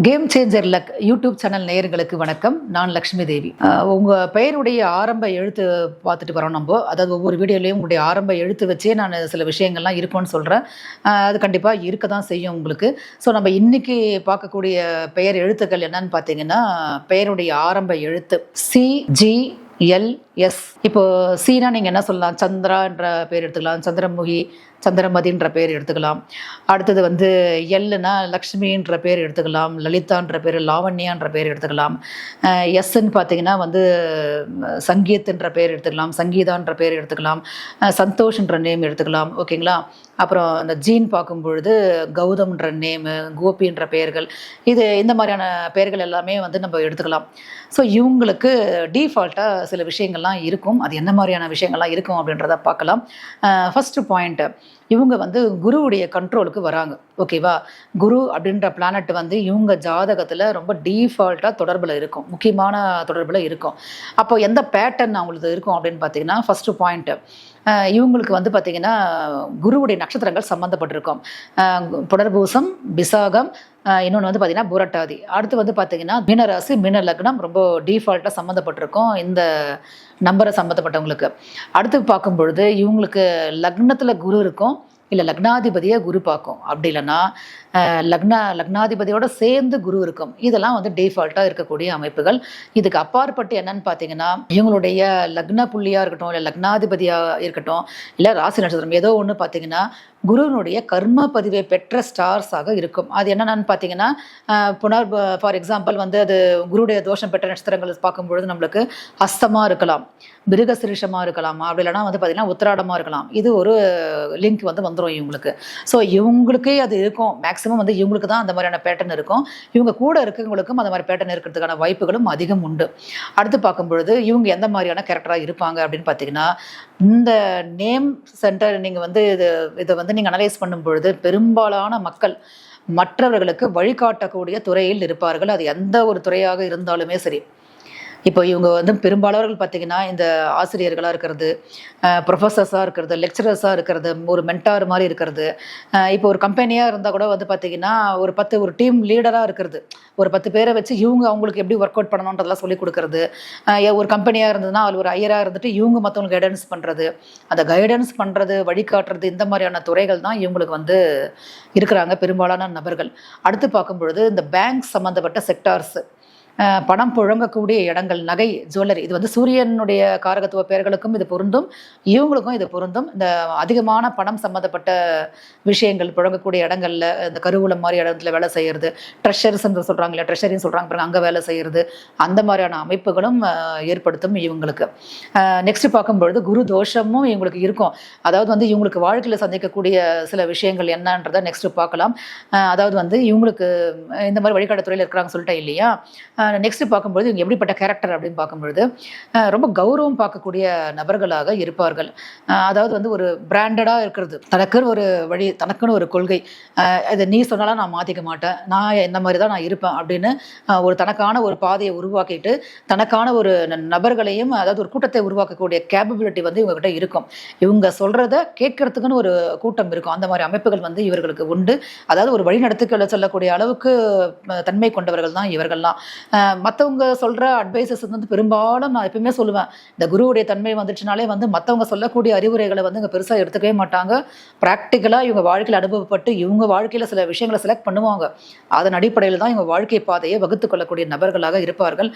Game changer luck YouTube channel நேயர்களுக்கு வணக்கம். நான் லக்ஷ்மி தேவி. உங்கள் பெயருடைய ஆரம்ப எழுத்து பார்த்துட்டு வரோம் நம்ம. அதாவது ஒவ்வொரு வீடியோலையும் உங்களுடைய ஆரம்ப எழுத்து வச்சே நான் சில விஷயங்கள்லாம் இருக்கும்னு சொல்கிறேன். அது கண்டிப்பாக இருக்க தான் செய்யும் உங்களுக்கு. ஸோ நம்ம இன்றைக்கி பார்க்கக்கூடிய பெயர் எழுத்துக்கள் என்னன்னு பார்த்தீங்கன்னா, பெயருடைய ஆரம்ப எழுத்து CGLS. இப்போ சீனா நீங்கள் என்ன சொல்லலாம், சந்திரான்ற பேர் எடுத்துக்கலாம், சந்திரமுகி, சந்திரமதின்ற பேர் எடுத்துக்கலாம். அடுத்தது வந்து எல்லுனா லக்ஷ்மின்ற பேர் எடுத்துக்கலாம், லலிதான்ற பேர், லாவண்யான்ற பேர் எடுத்துக்கலாம். எஸ்ன்னு பார்த்தீங்கன்னா வந்து சங்கீத்ன்ற பேர் எடுத்துக்கலாம், சங்கீதான்ற பேர் எடுத்துக்கலாம், சந்தோஷ்ன்ற நேம் எடுத்துக்கலாம். ஓகேங்களா? அப்புறம் அந்த ஜீன் பார்க்கும் பொழுது கௌதம்ன்ற நேமு, கோபின்ற பெயர்கள், இந்த மாதிரியான பெயர்கள் எல்லாமே வந்து நம்ம எடுத்துக்கலாம். ஸோ இவங்களுக்கு டீஃபால்ட்டாக சில விஷயங்கள்லாம் இருக்கும். அது என்ன மாதிரியான விஷயங்கள்லாம் இருக்கும் அப்படின்றத பார்க்கலாம். ஃபஸ்ட்டு பாயிண்ட்டு, இவங்க வந்து குருவுடைய கண்ட்ரோலுக்கு வராங்க. ஓகேவா? குரு அப்படின்ற பிளானட் வந்து இவங்க ஜாதகத்தில் ரொம்ப டீஃபால்ட்டாக தொடர்பில் இருக்கும், முக்கியமான தொடர்பில் இருக்கும். அப்போ எந்த பேட்டர்ன் அவங்களுக்கு இருக்கும் அப்படின்னு பார்த்தீங்கன்னா, ஃபஸ்ட்டு பாயிண்ட்டு, இவங்களுக்கு வந்து பார்த்திங்கன்னா குருவுடைய நட்சத்திரங்கள் சம்மந்தப்பட்டிருக்கும். புனர்பூசம், விசாகம், இன்னொன்று வந்து பார்த்திங்கன்னா புரட்டாதி. அடுத்து வந்து பார்த்திங்கன்னா மீனராசி, மீன லக்னம் ரொம்ப டீஃபால்ட்டாக சம்மந்தப்பட்டிருக்கும் இந்த நம்பரை சம்மந்தப்பட்டவங்களுக்கு. அடுத்து பார்க்கும் பொழுது இவங்களுக்கு லக்னத்தில் குரு இருக்கும், இல்லை லக்னாதிபதியை குரு பார்க்கும். அப்படி இல்லைன்னா லக்னாதிபதியோட சேர்ந்து குரு இருக்கும். இதெல்லாம் வந்து டிஃபால்ட்டாக இருக்கக்கூடிய அமைப்புகள். இதுக்கு அப்பாற்பட்டு என்னன்னு பார்த்தீங்கன்னா, இவங்களுடைய லக்ன புள்ளியாக இருக்கட்டும், இல்லை லக்னாதிபதியாக இருக்கட்டும், இல்லை ராசி நட்சத்திரம் ஏதோ ஒன்று பார்த்தீங்கன்னா குருவினுடைய கர்ம பதிவை பெற்ற ஸ்டார்ஸாக இருக்கும். அது என்னென்னு பார்த்தீங்கன்னா, ஃபார் எக்ஸாம்பிள் வந்து அது குருடைய தோஷம் பெற்ற நட்சத்திரங்கள் பார்க்கும்பொழுது நம்மளுக்கு ஹஸ்தமாக இருக்கலாம், மிருகசிரிஷமாக இருக்கலாம், அப்படி இல்லைனா வந்து பார்த்திங்கன்னா உத்திராடமாக இருக்கலாம். இது ஒரு லிங்க் வந்து வந்துடும் இவங்களுக்கு. ஸோ இவங்களுக்கே அது இருக்கும். மேக்ஸிமம் வந்து இவங்களுக்கு தான் அந்த மாதிரியான பேட்டர்ன் இருக்கும். இவங்க கூட இருக்கவங்களுக்கும் அந்த மாதிரி பேட்டர்ன் இருக்கிறதுக்கான வாய்ப்புகளும் அதிகம் உண்டு. அடுத்து பார்க்கும்பொழுது இவங்க எந்த மாதிரியான கேரக்டராக இருப்பாங்க அப்படின்னு பார்த்தீங்கன்னா, இந்த நேம் சென்டர் நீங்கள் வந்து இதை வந்து நீங்கள் அனலைஸ் பண்ணும் பொழுது பெரும்பாலான மக்கள் மற்றவர்களுக்கு வழிகாட்டக்கூடிய துறையில் இருப்பார்கள். அது எந்த ஒரு துறையாக இருந்தாலுமே சரி. இப்போ இவங்க வந்து பெரும்பாலானவர்கள் பார்த்திங்கன்னா இந்த ஆசிரியர்களாக இருக்கிறது, ப்ரொஃபஸர்ஸாக இருக்கிறது, லெக்சரர்ஸாக இருக்கிறது, ஒரு மென்டார் மாதிரி இருக்கிறது. இப்போ ஒரு கம்பெனியாக இருந்தால் கூட வந்து பார்த்திங்கன்னா ஒரு டீம் லீடராக இருக்கிறது, ஒரு 10 பேரை வச்சு இவங்க அவங்களுக்கு எப்படி ஒர்க் அவுட் பண்ணணுன்றதெல்லாம் சொல்லிக் கொடுக்கறது. ஒரு கம்பெனியாக இருந்ததுன்னா அதில் ஒரு ஐயராக இருந்துட்டு இவங்க மற்றவங்களுக்கு கைடன்ஸ் பண்ணுறது, அந்த கைடன்ஸ் பண்ணுறது, வழிகாட்டுறது, இந்த மாதிரியான துறைகள் தான் இவங்களுக்கு வந்து இருக்கிறாங்க பெரும்பாலான நபர்கள். அடுத்து பார்க்கும் பொழுது இந்த பேங்க் சம்மந்தப்பட்ட செக்டார்ஸு, பணம் புழங்கக்கூடிய இடங்கள், நகை, ஜுவல்லரி, இது வந்து சூரியனுடைய காரகத்துவ பெயர்களுக்கும் இது பொருந்தும், இவங்களுக்கும் இது பொருந்தும். இந்த அதிகமான பணம் சம்மந்தப்பட்ட விஷயங்கள் புழங்கக்கூடிய இடங்களில், இந்த கருவூலம் மாதிரி இடத்துல வேலை செய்கிறது, ட்ரெஷர்ஸ் என்று சொல்கிறாங்க இல்லை, ட்ரெஷரின்னு சொல்கிறாங்க பாருங்க, அங்கே வேலை செய்கிறது, அந்த மாதிரியான அமைப்புகளும் ஏற்படுத்தும் இவங்களுக்கு. நெக்ஸ்ட் பார்க்கும்பொழுது குரு தோஷமும் இவங்களுக்கு இருக்கும். அதாவது வந்து இவங்களுக்கு வாழ்க்கையில் சந்திக்கக்கூடிய சில விஷயங்கள் என்னன்றதை நெக்ஸ்ட் பார்க்கலாம். அதாவது வந்து இவங்களுக்கு இந்த மாதிரி வழிகாட்டுத்துறையில் இருக்கிறாங்க சொல்லிட்டேன் இல்லையா. நெக்ஸ்ட் பார்க்கும்பொழுது இவங்க எப்படிப்பட்ட கேரக்டர் அப்படின்னு பார்க்கும்பொழுது ரொம்ப கௌரவம் பார்க்கக்கூடிய நபர்களாக இருப்பார்கள். அதாவது வந்து ஒரு பிராண்டடாக இருக்கிறது, தனக்குன்னு ஒரு வழி, தனக்குன்னு ஒரு கொள்கை, இதை நீ சொன்னாலும் நான் மாற்றிக்க மாட்டேன், நான் இந்த மாதிரி தான் நான் இருப்பேன் அப்படின்னு ஒரு தனக்கான ஒரு பாதையை உருவாக்கிட்டு தனக்கான ஒரு நபர்களையும், அதாவது ஒரு கூட்டத்தை உருவாக்கக்கூடிய கேப்பபிலிட்டி வந்து இவங்ககிட்ட இருக்கும். இவங்க சொல்கிறத கேட்கறதுக்குன்னு ஒரு கூட்டம் இருக்கும். அந்த மாதிரி அமைப்புகள் வந்து இவர்களுக்கு உண்டு. அதாவது ஒரு வழிநடத்துக்களை சொல்லக்கூடிய அளவுக்கு தன்மை கொண்டவர்கள் தான் இவர்கள்லாம். மற்றவங்க சொல்கிற அட்வைசஸ் வந்து பெரும்பாலும் நான் எப்பவுமே சொல்லுவேன், இந்த குருவுடைய தன்மை வந்துச்சுனாலே வந்து மற்றவங்க சொல்லக்கூடிய அறிவுரைகளை வந்து இங்கே பெருசாக எடுத்துக்கவே மாட்டாங்க. ப்ராக்டிக்கலாக இவங்க வாழ்க்கையில் அனுபவப்பட்டு இவங்க வாழ்க்கையில் சில விஷயங்களை செலக்ட் பண்ணுவாங்க. அதன் அடிப்படையில் தான் இவங்க வாழ்க்கை பாதையை வகுத்து கொள்ளக்கூடிய நபர்களாக இருப்பார்கள்.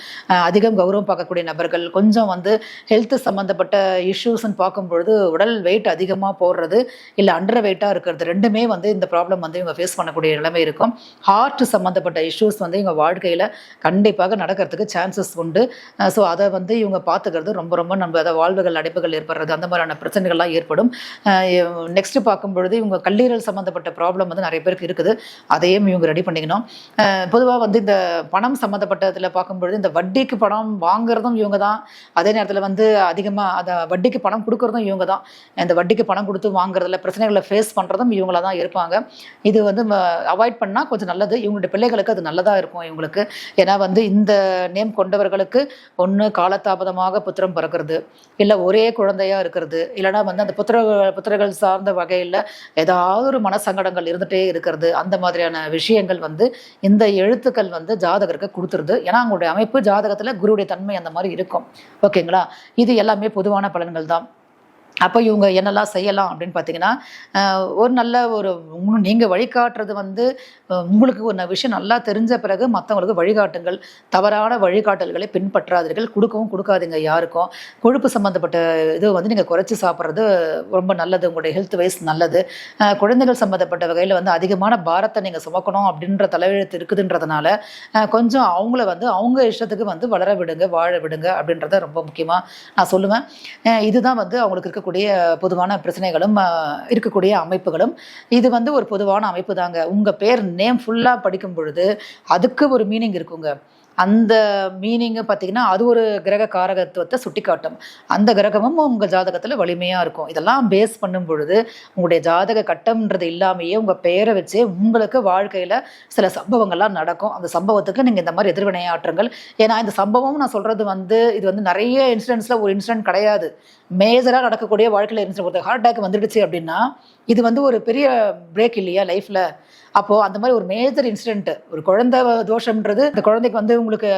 அதிகம் கௌரவம் பார்க்கக்கூடிய நபர்கள், கொஞ்சம் வந்து ஹெல்த் சம்மந்தப்பட்ட இஷ்யூஸ்ன்னு பார்க்கும்பொழுது உடல் வெயிட் அதிகமாக போடுறது, இல்லை அண்டர் வெயிட்டாக இருக்கிறது, ரெண்டுமே வந்து இந்த ப்ராப்ளம் வந்து இவங்க ஃபேஸ் பண்ணக்கூடிய நிலைமை இருக்கும். ஹார்ட் சம்மந்தப்பட்ட இஷ்யூஸ் வந்து இவங்க வாழ்க்கையில் கண்டிப்பாக நடக்கிறதுக்கு சான்சஸ் உண்டு. ஸோ அதை வந்து இவங்க பார்த்துக்கிறது ரொம்ப ரொம்ப நம்ம அதை வாழ்வுகள் அடைப்புகள் ஏற்படுறது, அந்த மாதிரியான பிரச்சனைகள்லாம் ஏற்படும். நெக்ஸ்ட் பார்க்கும்பொழுது இவங்க கல்லீரல் சம்மந்தப்பட்ட ப்ராப்ளம் வந்து நிறைய பேருக்கு இருக்குது, அதையும் இவங்க ரெடி பண்ணிக்கணும். பொதுவாக வந்து இந்த பணம் சம்மந்தப்பட்டதில் பார்க்கும்பொழுது இந்த வட்டிக்கு பணம் வாங்குறதும் இவங்க தான், அதே நேரத்தில் வந்து அதிகமாக அதை வட்டிக்கு பணம் கொடுக்குறதும் இவங்க தான். இந்த வட்டிக்கு பணம் கொடுத்து வாங்குறதுல பிரச்சனைகளை ஃபேஸ் பண்ணுறதும் இவங்கள தான் இருப்பாங்க. இது வந்து அவாய்ட் பண்ணால் கொஞ்சம் நல்லது. இவங்களுடைய பிள்ளைகளுக்கு அது நல்லதாக இருக்கும் இவங்களுக்கு. ஏன்னா வந்து வந்து இந்த நேம் கொண்டவர்களுக்கு ஒன்று காலதாமதமாக புத்திரம் பிறக்கிறது, இல்லை ஒரே குழந்தையாக இருக்கிறது, இல்லைனா வந்து அந்த புத்திரர்கள் சார்ந்த வகையில் ஏதாவது ஒரு மனசங்கடங்கள் இருந்துகிட்டே இருக்கிறது, அந்த மாதிரியான விஷயங்கள் வந்து இந்த எழுத்துக்கள் வந்து ஜாதகருக்கு கொடுத்துருது. ஏன்னா அவங்களுடைய அமைப்பு ஜாதகத்தில் குருவுடைய தன்மை அந்த மாதிரி இருக்கும். ஓகேங்களா? இது எல்லாமே பொதுவான பலன்கள் தான். அப்போ இவங்க என்னெல்லாம் செய்யலாம் அப்படின்னு பார்த்தீங்கன்னா, ஒரு நல்ல ஒரு நீங்கள் வழிகாட்டுறது வந்து உங்களுக்கு ஒரு விஷயம் நல்லா தெரிஞ்ச பிறகு மற்றவங்களுக்கு வழிகாட்டுங்கள். தவறான வழிகாட்டல்களை பின்பற்றாதீர்கள், கொடுக்கவும் கொடுக்காதீங்க யாருக்கும். கொழுப்பு சம்மந்தப்பட்ட இது வந்து நீங்கள் குறைச்சி சாப்பிட்றது ரொம்ப நல்லது, உங்களுடைய ஹெல்த் வைஸ் நல்லது. குழந்தைகள் சம்மந்தப்பட்ட வகையில் வந்து அதிகமான பாரத்தை நீங்கள் சுமக்கணும் அப்படின்ற தலையெழுத்து இருக்குதுன்றதுனால கொஞ்சம் அவங்கள வந்து அவங்க இஷ்டத்துக்கு வந்து வளர விடுங்க, வாழ விடுங்க அப்படின்றத ரொம்ப முக்கியமாக நான் சொல்லுவேன். இதுதான் வந்து அவங்களுக்கு இருக்கக்கூடிய பொதுவான பிரச்சனைகளும் இருக்கக்கூடிய அமைப்புகளும். இது வந்து ஒரு பொதுவான அமைப்பு தாங்க. உங்க பேர் நேம் ஃபுல்லா படிக்கும் பொழுது அதுக்கு ஒரு மீனிங் இருக்குங்க. அந்த மீனிங்கு பார்த்தீங்கன்னா அது ஒரு கிரக காரகத்துவத்தை சுட்டி காட்டும். அந்த கிரகமும் உங்கள் ஜாதகத்தில் வலிமையாக இருக்கும். இதெல்லாம் பேஸ் பண்ணும் பொழுது உங்களுடைய ஜாதக கட்டம்ன்றது இல்லாமையே உங்கள் பெயரை வச்சே உங்களுக்கு வாழ்க்கையில் சில சம்பவங்கள்லாம் நடக்கும். அந்த சம்பவத்துக்கு நீங்கள் இந்த மாதிரி எதிர்வினையாற்றுங்கள். ஏன்னா இந்த சம்பவம் நான் சொல்கிறது வந்து இது வந்து நிறைய இன்சிடென்ட்ஸில் ஒரு இன்சிடென்ட் கிடையாது. மேஜராக நடக்கக்கூடிய வாழ்க்கையில் இன்சிடென்ட். ஒரு ஹார்ட் அட்டாக் வந்துடுச்சு அப்படின்னா இது வந்து ஒரு பெரிய பிரேக் இல்லையா லைஃப்பில்? அப்போது அந்த மாதிரி ஒரு மேஜர் இன்சிடென்ட், ஒரு குழந்தை தோஷம்ன்றது இந்த குழந்தைக்கு வந்து உங்களுக்கு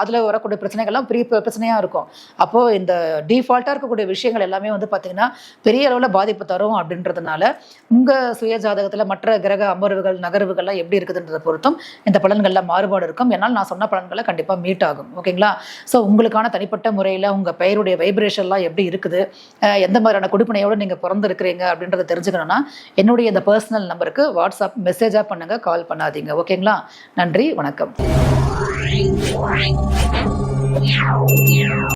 அதில் வரக்கூடிய பிரச்சனைகள்லாம் பெரிய பிரச்சனையாக இருக்கும். அப்போது இந்த டிஃபால்ட்டாக இருக்கக்கூடிய விஷயங்கள் எல்லாமே வந்து பார்த்திங்கன்னா பெரிய அளவில் பாதிப்பு தரும். அப்படின்றதுனால உங்கள் சுய ஜாதகத்தில் மற்ற கிரக அமர்வுகள் நகர்வுகள்லாம் எப்படி இருக்குதுன்றதை பொறுத்தும் இந்த பலன்கள்லாம் மாறுபாடு இருக்கும். என்னால் நான் சொன்ன பலன்களை கண்டிப்பாக மீட் ஆகும். ஓகேங்களா? ஸோ உங்களுக்கான தனிப்பட்ட முறையில் உங்கள் பெயருடைய வைப்ரேஷன்லாம் எப்படி இருக்குது, எந்த மாதிரியான கொடுப்பினையோடு நீங்கள் பிறந்திருக்கிறீங்க அப்படின்றத தெரிஞ்சுக்கணுன்னா என்னுடைய இந்த பர்சனல் நம்பருக்கு வாட்ஸ்அப் மெசேஜாக பண்ணுங்க, கால் பண்ணாதீங்க. ஓகேங்களா? நன்றி, வணக்கம்.